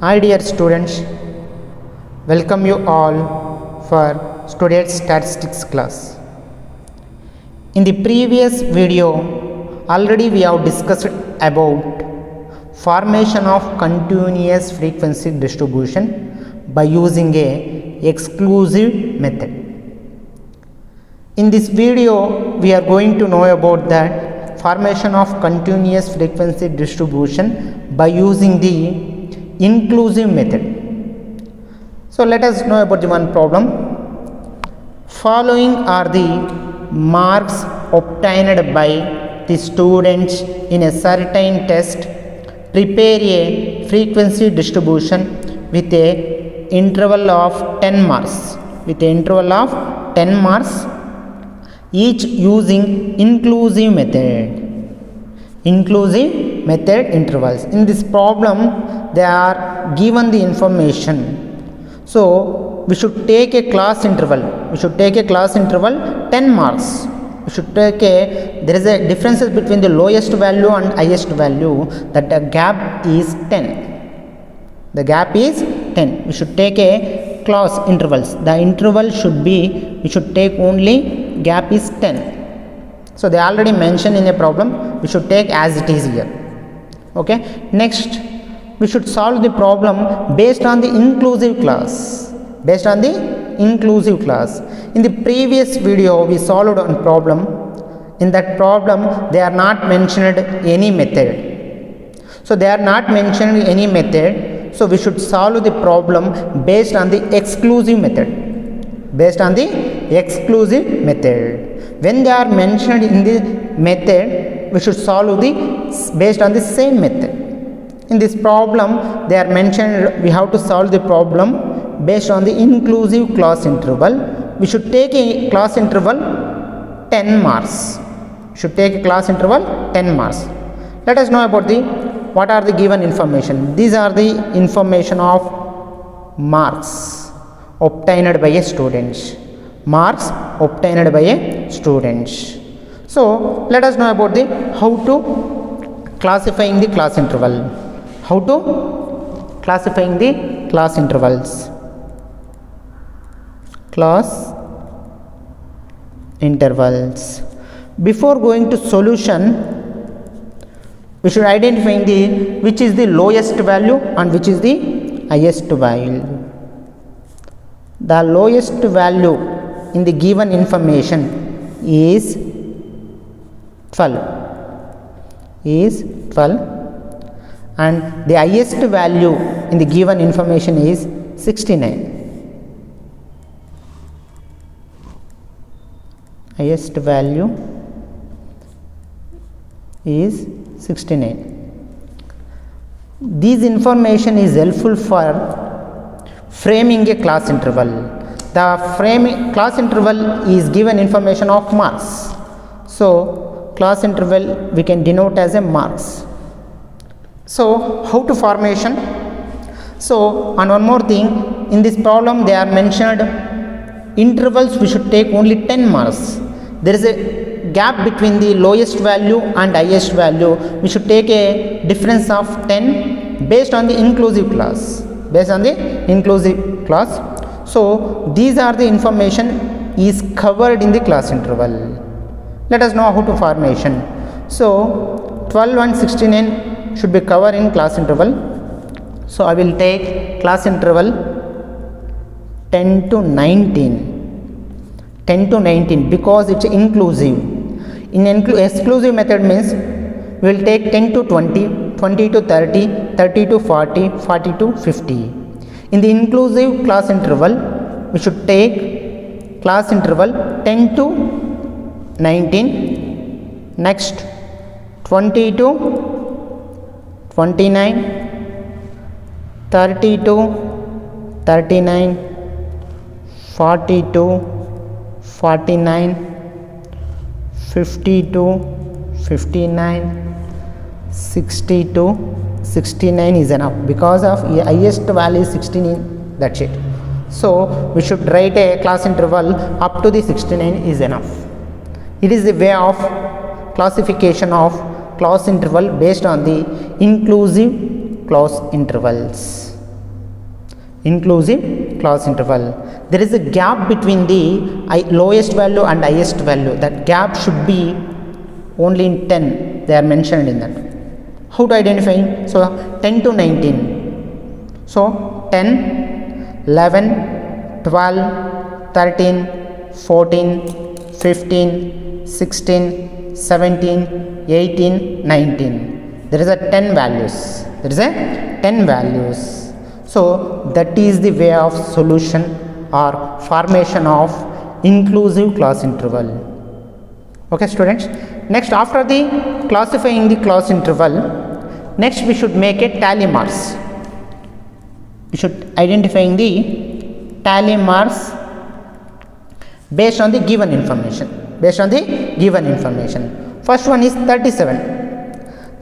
Hi dear students, welcome you all for today's statistics class. In the previous video, already we have discussed about formation of continuous frequency distribution by using a exclusive method. In this video, we are going to know about that formation of continuous frequency distribution by using the inclusive method. So let us know about the one problem. Following are the marks obtained by the students in a certain test. Prepare a frequency distribution with a interval of 10 marks. Each using inclusive method intervals. In this problem, they are given the information. So we should take a class interval. 10 marks. There is a difference between the lowest value and highest value, that the gap is 10. We should take a class intervals. The interval should be, we should take only gap is 10. So they already mentioned in a problem, we should take as it is here. Okay. Next, we should solve the problem based on the inclusive class. In the previous video, we solved a problem. In that problem, they are not mentioned any method. So we should solve the problem based on the exclusive method. When they are mentioned in the method, we should solve based on the same method. In this problem, they are mentioned, we have to solve the problem based on the inclusive class interval. We should take a class interval 10 marks. Let us know about what are the given information. These are the information of marks obtained by a student. So let us know about how to classifying the class interval. Class intervals. Before going to solution, we should identify which is the lowest value and which is the highest value. The lowest value in the given information is 12, and the highest value in the given information is 69. Highest value is 69. This information is helpful for framing a class interval. The class interval is given information of marks. So class interval we can denote as a marks. So how to formation? So, and one more thing, in this problem they are mentioned intervals, we should take only 10 marks. There is a gap between the lowest value and highest value. We should take a difference of 10 based on the inclusive class. So these are the information is covered in the class interval. Let us know how to formation. So 12 and 69 should be covered in class interval. So I will take class interval 10 to 19 because it's inclusive. In exclusive method means we will take 10 to 20, 20 to 30, 30 to 40, 40 to 50. In the inclusive class interval, we should take class interval 10 to 19, next 20 to 29, 30 to 39, 40 to 49, 50 to 59, 60 to 69 is enough because of highest value is 16, that's it. So we should write a class interval up to the 69 is enough. It is the way of classification of class interval based on the inclusive class intervals. inclusive class interval. There is a gap between the lowest value and highest value. That gap should be only in 10. They are mentioned in that. How to identify? So 10 to 19. So 10, 11, 12, 13, 14, 15, 16, 17, 18, 19. There is a 10 values. There is a 10 values. So that is the way of solution or formation of inclusive class interval. Okay students, next after the classifying the class interval, next we should make a tally marks. We should identifying the tally marks based on the given information. First one is 37.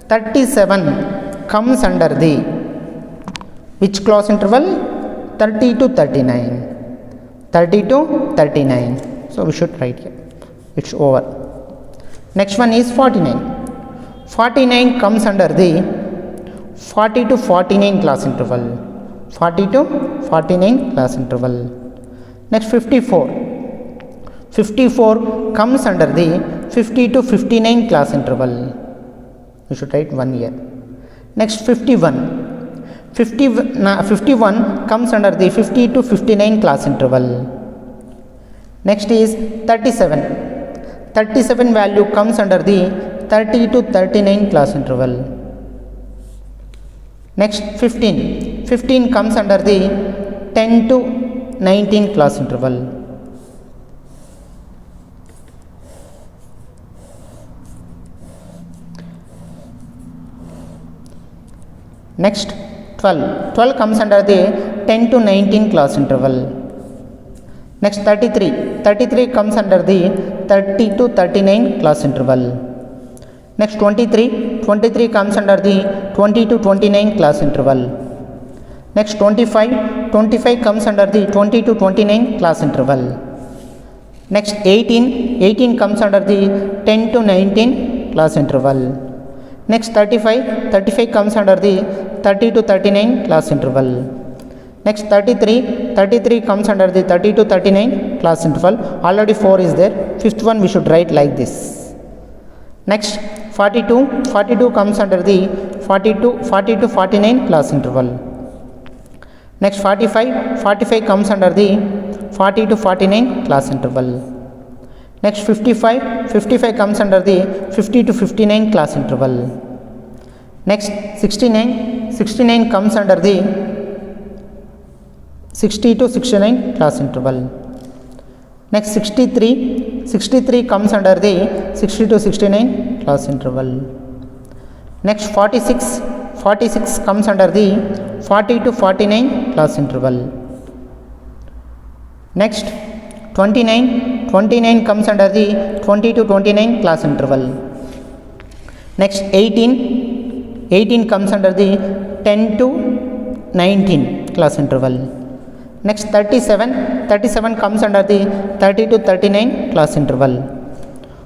37 comes under the which class interval? 30 to 39. 30 to 39. So we should write here. It's over. Next one is 49. 49 comes under the 40 to 49 class interval. 40 to 49 class interval. Next 54. 54 comes under the 50 to 59 class interval. You should write 1 year. Next 51. 51 comes under the 50 to 59 class interval. Next is 37. 37 value comes under the 30 to 39 class interval. Next 15. 15 comes under the 10 to 19 class interval. Next 12. 12 comes under the 10 to 19 class interval. Next 33. 33 comes under the 30 to 39 class interval. Next 23. 23 comes under the 20 to 29 class interval. Next 25. 25 comes under the 20 to 29 class interval. Next 18. 18 comes under the 10 to 19 class interval. Next 35. 35 comes under the 30 to 39 class interval. Next 33. 33 comes under the 30 to 39 class interval. Already 4 is there. Fifth one we should write like this. Next 42. 42 comes under the 40 to 49 class interval. Next 45. 45 comes under the 40 to 49 class interval. Next 55. 55 comes under the 50 to 59 class interval. Next 69. 69 comes under the 60 to 69 class interval. Next 63. 63 comes under the 60 to 69 class interval. Next 46. 46 comes under the 40 to 49 class interval. Next 29. 29 comes under the 20 to 29 class interval. Next 18. 18 comes under the 10 to 19 class interval. Next 37. 37 comes under the 30 to 39 class interval.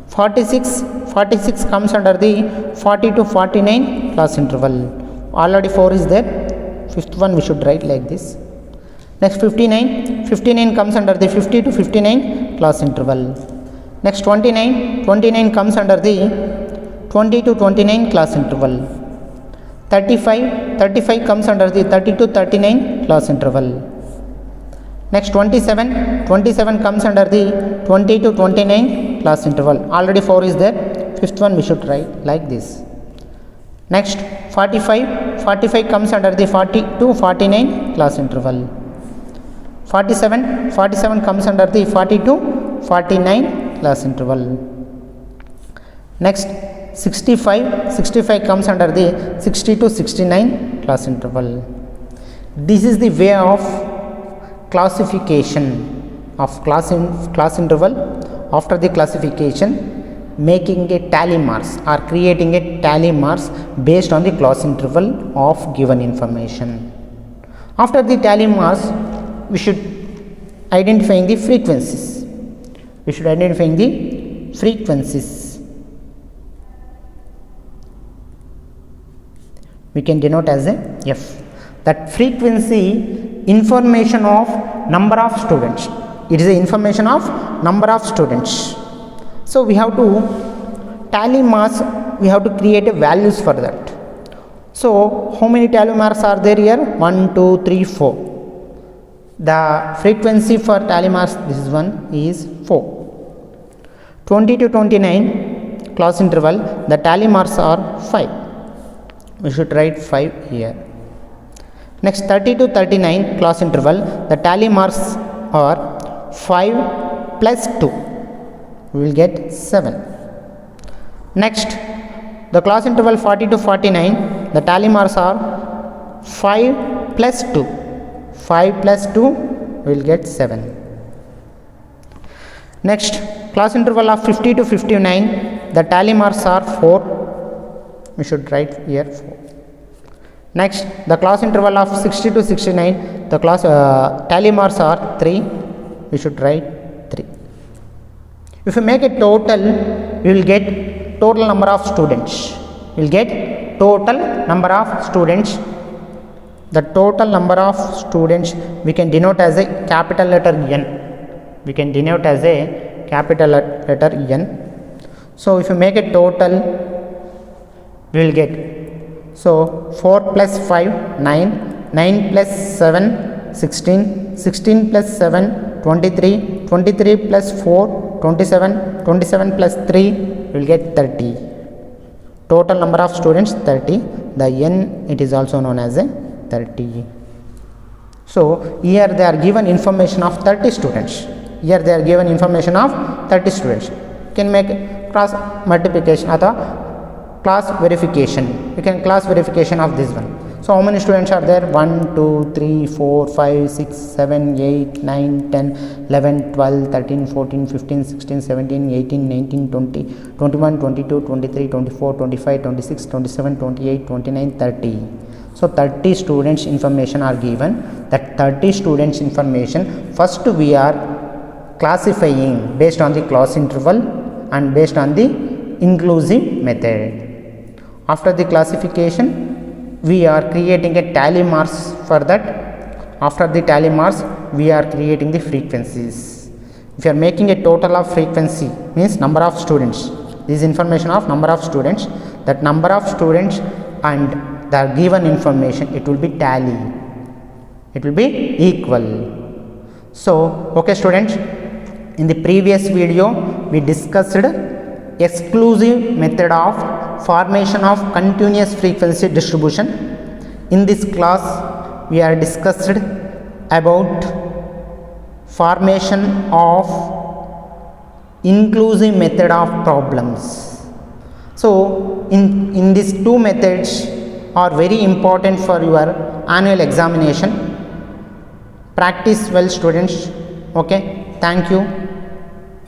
46. 46 comes under the 40 to 49 class interval. Already 4 is there. Fifth one we should write like this. Next 59. 59 comes under the 50 to 59 class interval. Next 29. 29 comes under the 20 to 29 class interval. 35. 35 comes under the 30 to 39 class interval. Next 27. 27 comes under the 20 to 29 class interval. Already 4 is there. Fifth one we should write like this. Next 45. 45 comes under the 40 to 49 class interval. 47. 47 comes under the 40 to 49 class interval. Next 65. 65 comes under the 60 to 69 class interval. This is the way of classification of class interval. After the classification, making a tally marks or creating a tally marks based on the class interval of given information. After the tally marks, we should identifying the frequencies. We can denote as a f. That frequency information of number of students. It is the information of number of students. So we have to tally marks, we have to create a values for that. So how many tally marks are there here? 1, 2, 3, 4. The frequency for tally marks, this is one, is 4. 20 to 29 class interval, the tally marks are 5. We should write 5 here. Next 30 to 39 class interval, the tally marks are 5 plus 2. We will get 7. Next, the class interval 40 to 49, the tally marks are 5 plus 2. 5 plus 2, we will get 7. Next, class interval of 50 to 59, the tally marks are 4. We should write here 4. Next, the class interval of 60 to 69, the class tally marks are 3. We should write 3. If we make a total, we will get total number of students. We will get total number of students. The total number of students we can denote as a capital letter N. We can denote as a capital letter N. So if you make a total, we will get, so 4 plus 5, 9, 9 plus 7, 16, 16 plus 7, 23, 23 plus 4, 27, 27 plus 3, we will get 30. Total number of students 30. The N, it is also known as a 30. So here they are given information of 30 students. Here they are given information of 30 students. You can make cross multiplication or class verification. You can class verification of this one. So how many students are there? 1, 2, 3, 4, 5, 6, 7, 8, 9, 10, 11, 12, 13, 14, 15, 16, 17, 18, 19, 20, 21, 22, 23, 24, 25, 26, 27, 28, 29, 30. So 30 students information are given. That 30 students information, first we are classifying based on the class interval and based on the inclusive method. After the classification, we are creating a tally marks for that. After the tally marks, we are creating the frequencies. If you are making a total of frequency, means number of students, this information of number of students, that number of students and the given information, it will be tally, it will be equal. So okay students, in the previous video we discussed exclusive method of formation of continuous frequency distribution. In this class we are discussed about formation of inclusive method of problems. So in these two methods are very important for your annual examination. Practice well students. Okay, thank you.